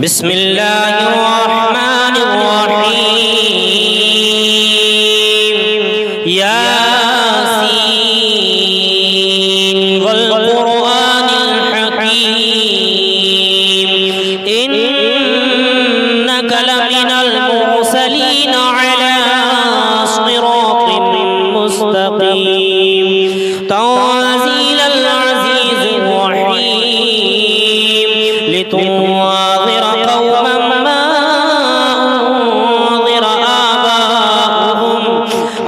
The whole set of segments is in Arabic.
بسم الله الرحمن الرحيم ياسين والقرآن الحكيم إنك لمن المرسلين على صراط مستقيم تنزيل العزيز الرحيم لتنذر قوما ما أنذر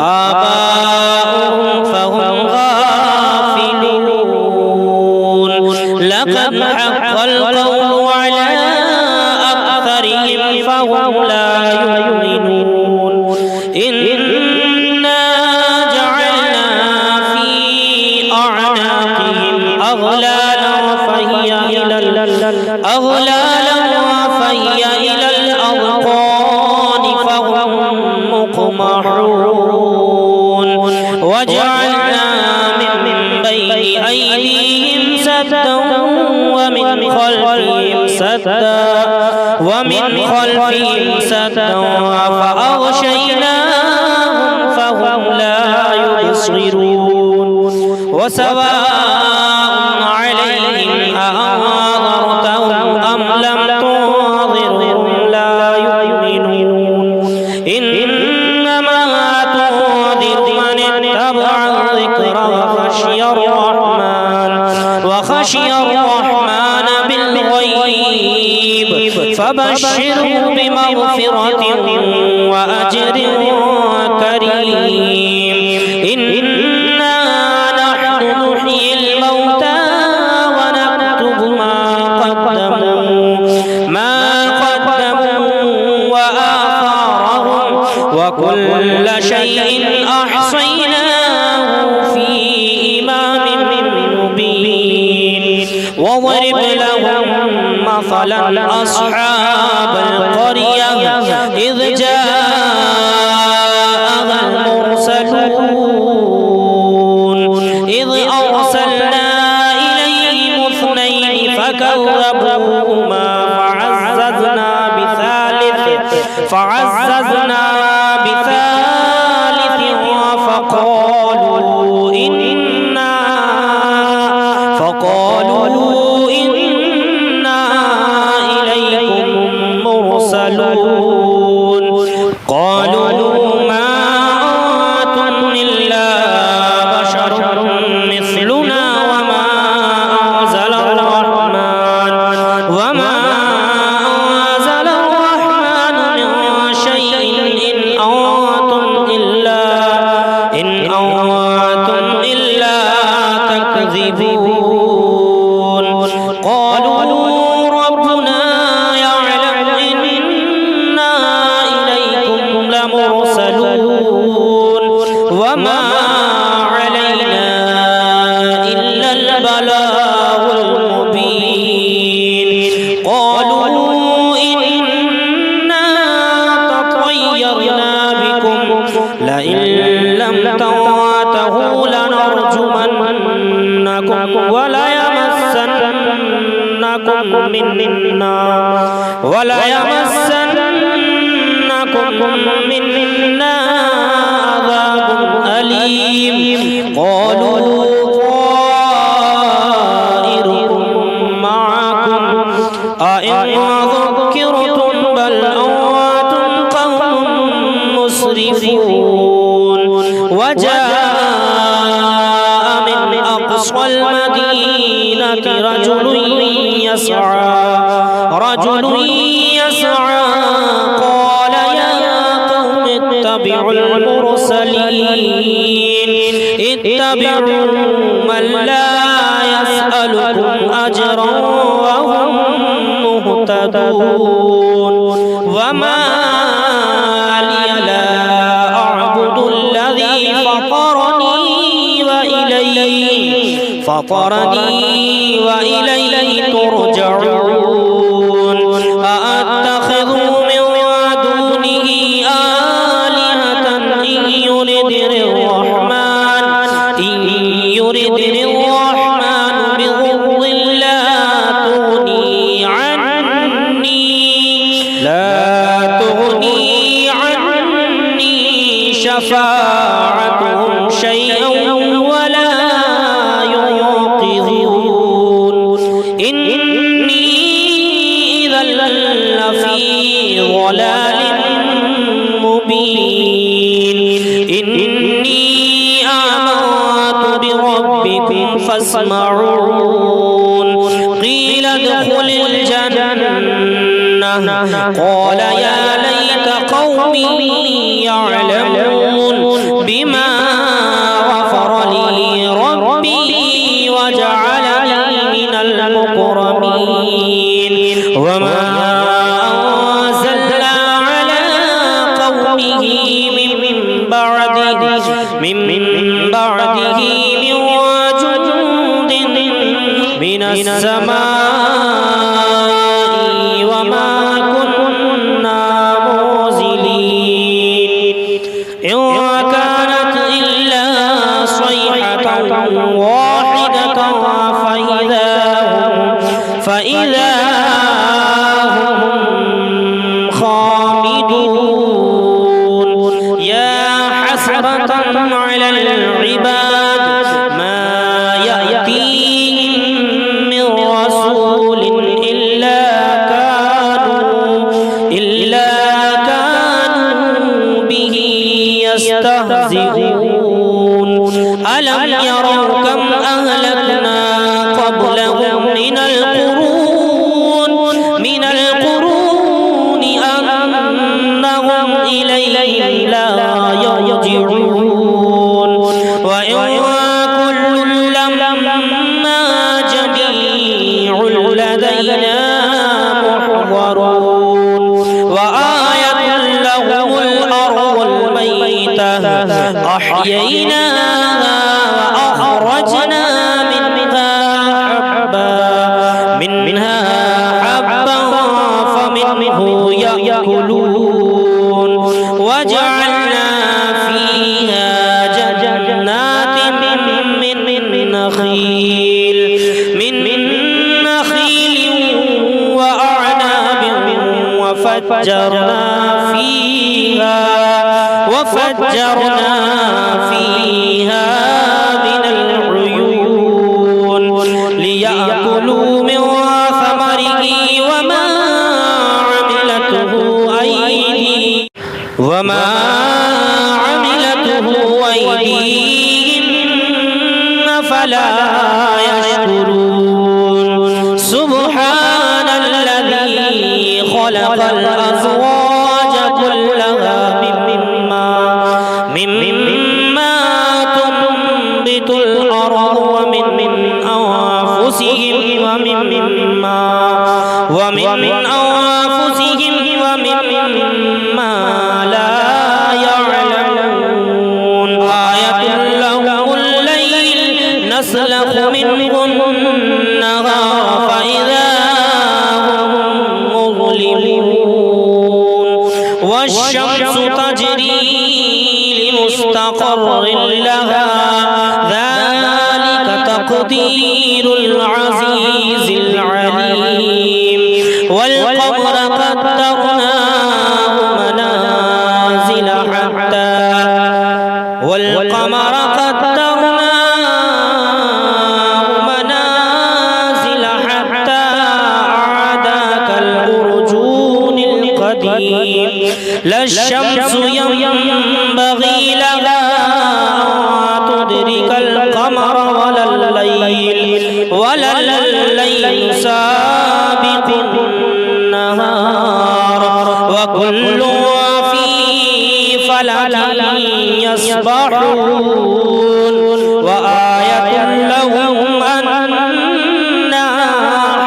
آباؤهم فهم غافلون لقد حق القول على أكثرهم فهم لا يؤمنون إنا جعلنا في أعناقهم أغلالا فهي إلى الأذقان فهم مقمحون وجعلنا من بين أيديهم سدا ومن خلفهم سدا فأغشيناهم فهم لا يبصرون وسواء عليهم أأنذرتهم أم لم تنذرهم لا يؤمنون إنما تنذر من اتبع الذكر وخشي الرحمن بالغيب فبشره بمغفرة وأجر كريم إنا نحن نحيي الموتى ونكتب ما قدموا وآثارهم وكل شيء أحصيناه في إمام مبين واضرب لهم مثلا أصحاب القرية إذ جاءها المرسلون إذ أرسلنا إليهم اثنين فكذبوهما فعززنا بثالث فقالوا إنا إليكم مرسلون قالوا ما أنتم إلا بشر مثلنا وما أنزل الرحمن من شيء إن أنتم إلا تكذبون قالوا ربنا يعلم إنا إليكم لمرسلون وما علينا إلا البلاغ المبين قالوا إنا تطيرنا بكم لئن لم تنتهوا لنرجمنكم وليمسنكم منا عذاب أليم قالوا طائركم معكم أئن ذكرتم بل أنتم قوم مسرفون وجاء من أقصى المدينة رجل يسعى قال يا قوم اتبعوا من لا يسألكم أجرا وهم مهتدون وما لي لا أعبد الذي فطرني وإليه ترجعون أأتخذ من دونه آلهة إن يردني الرحمن بضر لا تغني عني لا تغني عني شفاعتهم شيئا ولا ينقذون إني إذا لفي ضلال مبين إني آمنت بربكم فاسمعون قيل ادخل الجنة قال يا ليت قومي يعلمون بما غفر لي ربي وجعلني من المكرمين وما أنزلنا على قومه من بعده من جند من السماء وما كنا منزلين إن كانت إلا صيحة واحدة فإذا هم خامدون يا حسرة على العباد ما يأتيهم من رسول إلا كانوا به يستهزئون ألم يروا كم أهلكنا قبلهم من القرون أنهم إليه لا يرجعون وإن كل لما جميع لدينا محضرون وآية لهم الأرض الميتة أحييناها وأخرجنا منها حبا فمنه يأكلون وجعلنا فيها جنات من نخيل وأعناب وفجرنا فيها من العيون ليأكلوا من ثمره وما عملته أيديهم فلا يشكرون سبحان الذي خلق الأزواج كلها مما تنبت الأرض ومن أنفسهم ومما لا يعلمون آية لهم الليل نسلخ منه النهار فإذا هم مظلمون والشمس تجري لمستقر لها ذلك تقدير العزيز العليم والقمر قدرناه منازل حتى عاد كالأرجون القديم لا الشمس ينبغي لها أن تدرك القمر ولا الليل سابق النهار وكل في فلك يسبحون وآية لهم أنا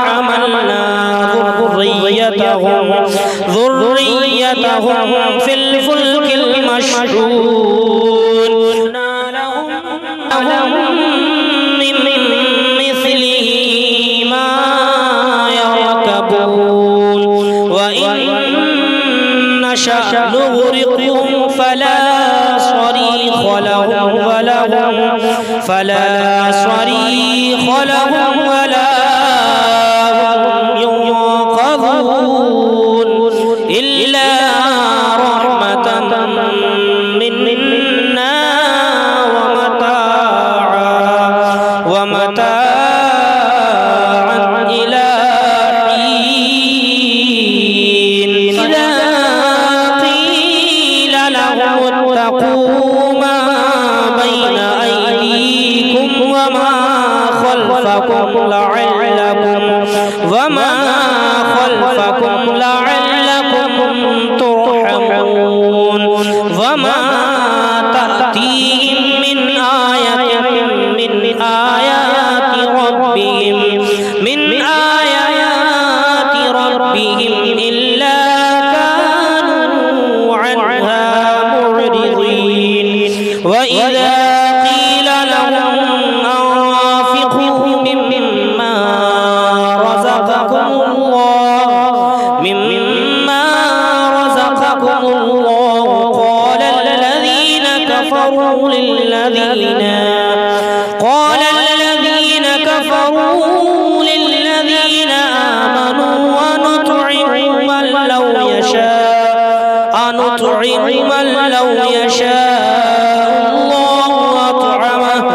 حملنا ذريتهم في الفلك المشحون لهم من مثله ما يركبون وإن نشأ نغرقهم فلا صريخ لهم ولا هم ينقذون إلا رحمة منا ومتاعا إلى حين إذا قيل لهم اتقوا ما بين أيديكم وما خلفكم لعلكم ترحمون وما تأتيهم من آية من آيات ربهم إلا كانوا عنها معرضين وإذا قيل لهم أنفقوا مما رزقكم الله قال الذين كفروا للذين آمنوا أنطعم من لو يشاء الله أطعمه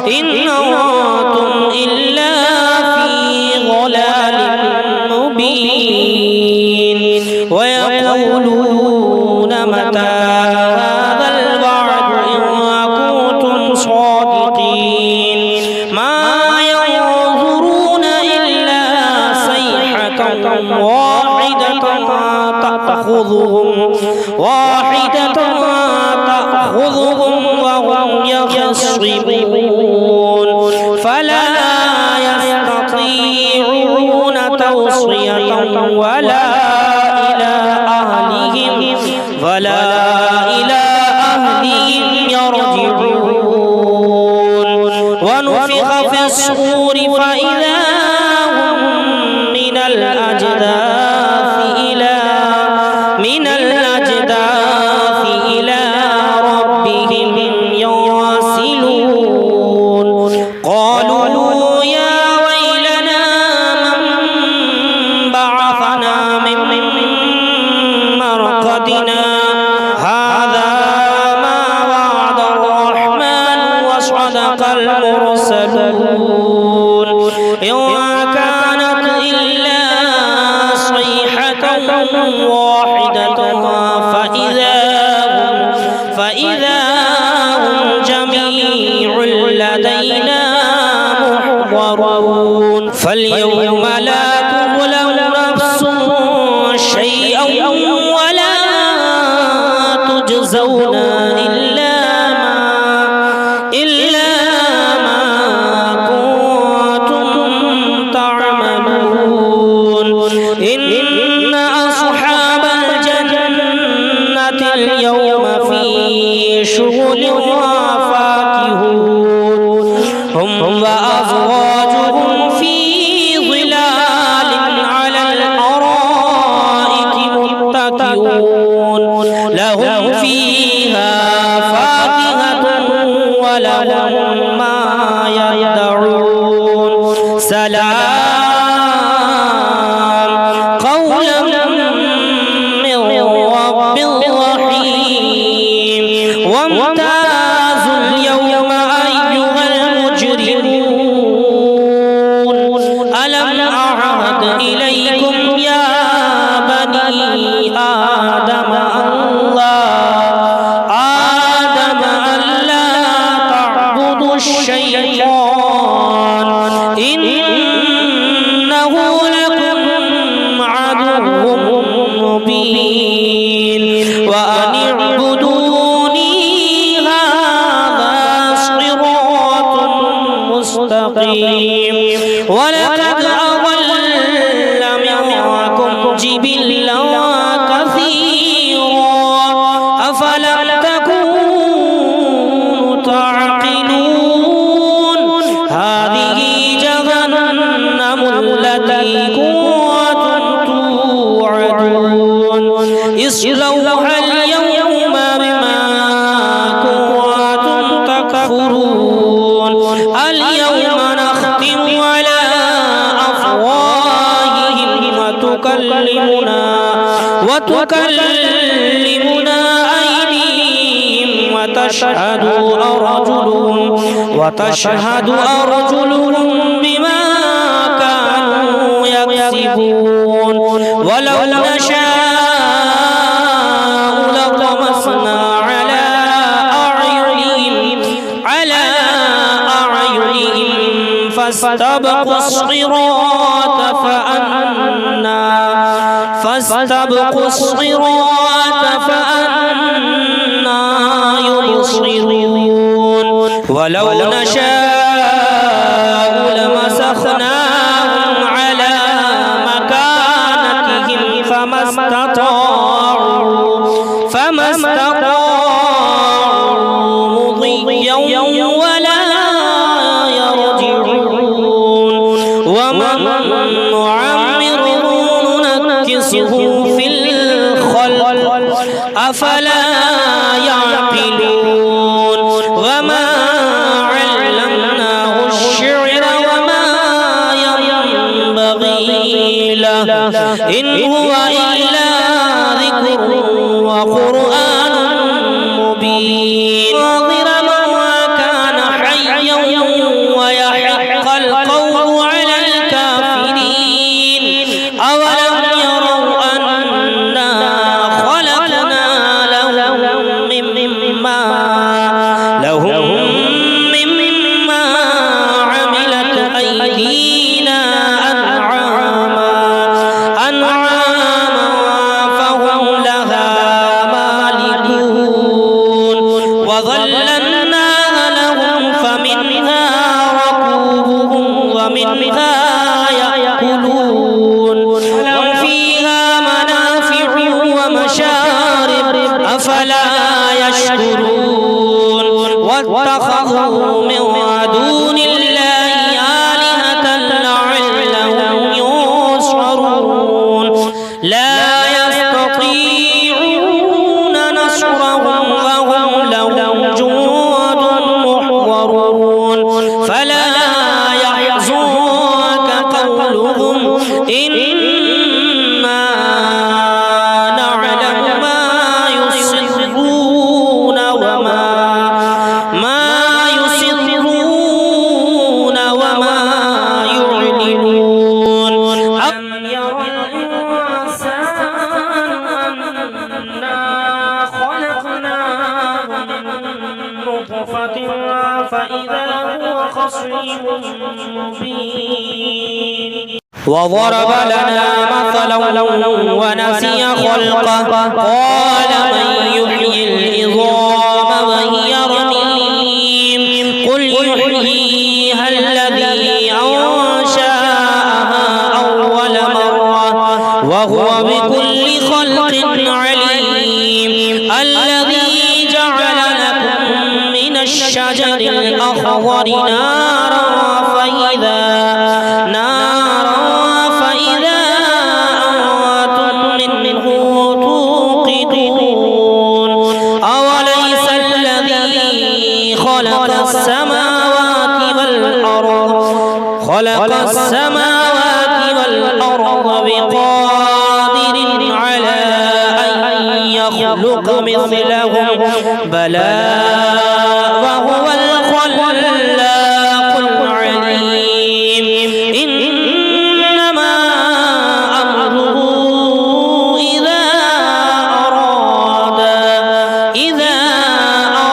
إن أنتم إلا في ضلال مبين ويقولون متى هذا الوعد إن كنتم صادقين ما ينظرون إلا صيحة واحدة تأخذهم وهم يخصمون فلا يستطيعون توصية ولا إلى أهلهم يرجعون ونفخ في الصور فإذا هم من الأجداث إلى ربهم ينسلون قالوا يا ويلنا من بعثنا من مرقدنا هذا ما وعد الرحمن وصدق المرسلون إن كانت إلا صيحة واحدة فإذا هم جميع لدينا محضرون فاليوم لا تظلم نفس شيئا ولا تجزون إلا ما كنتم تعملون إن أصحاب الجنة اليوم في شغل فاكهون هم وأزواجهم في ظلال على الأرائك متكئون لهم فيها فاكهة ولهم ما يدعون سلام قولا من رب رحيم وامتازوا اليوم أيها المجرمون ألم أعهد إليكم يا بني آدم ألا تعبدوا الشيطان إنه لكم عدو مبين وأن اعبدوني هذا صراط مستقيم ولقد أضل منكم جبلا كثيرا أفلم تكونوا تعقلون هذه جهنم التي كنتم توعدون اصلوها اليوم بما كنتم تكفرون اليوم نختم على أفواههم وتكلمنا وتكلمنا أيديهم وتشهد أرجلهم بما كانوا يكسبون ولو نشاء لطمسنا على أعينهم فاستبقوا الصراط فأنا يبصرون ولو نشاء لمسخناهم على مكانتهم فما استطاعوا مضيا ولا يرجعون ومن نعمره ننكسه في الخلق أفلا يعقلون وما علمناه الشعر وما ينبغي له إن هو إلا ذكر وقرآن مبين ناظر من كان حيا ويحق القول على الكافرين أولم يروا أنا خلقنا لهم مما عملت أيدينا أنعاما فهم لها مالكون وظللناها لهم فمنها ركوبهم ومنها يأكلون لهم فيها منافع ومشارب أفلا يشكرون واتخذوا من دون الله آلهة لعلهم ينصرون لا يستطيعون نصرهم وهم لهم جند محضرون فلا يحزنك قولهم إنا نعلم ما يسرون وما يعلنون أم يرى الإنسان أنا خلقناه من نطفة فإذا هو خصيم مبين وضرب لنا مثلا ونسي خلقه قال من يحيي العظام وهي رميم قل يحييها الذي أنشأها أول مرة وهو بكل خلق عليم الذي جعل لكم من الشجر الأخضر نارا فإذا أنتم منه توقدون أوليس الذي خلق السماوات والأرض بقادر على أن يخلق مثلهم بلى وهو الخلاق العليم إنما أمره إذا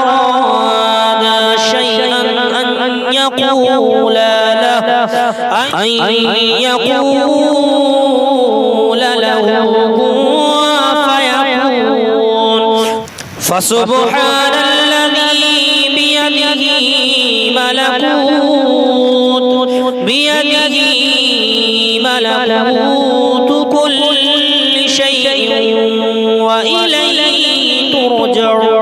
أراد شيئا أن يقول له كن فيكون فسبحان الذي بيده ملكوت كل شيء وإليه ترجعون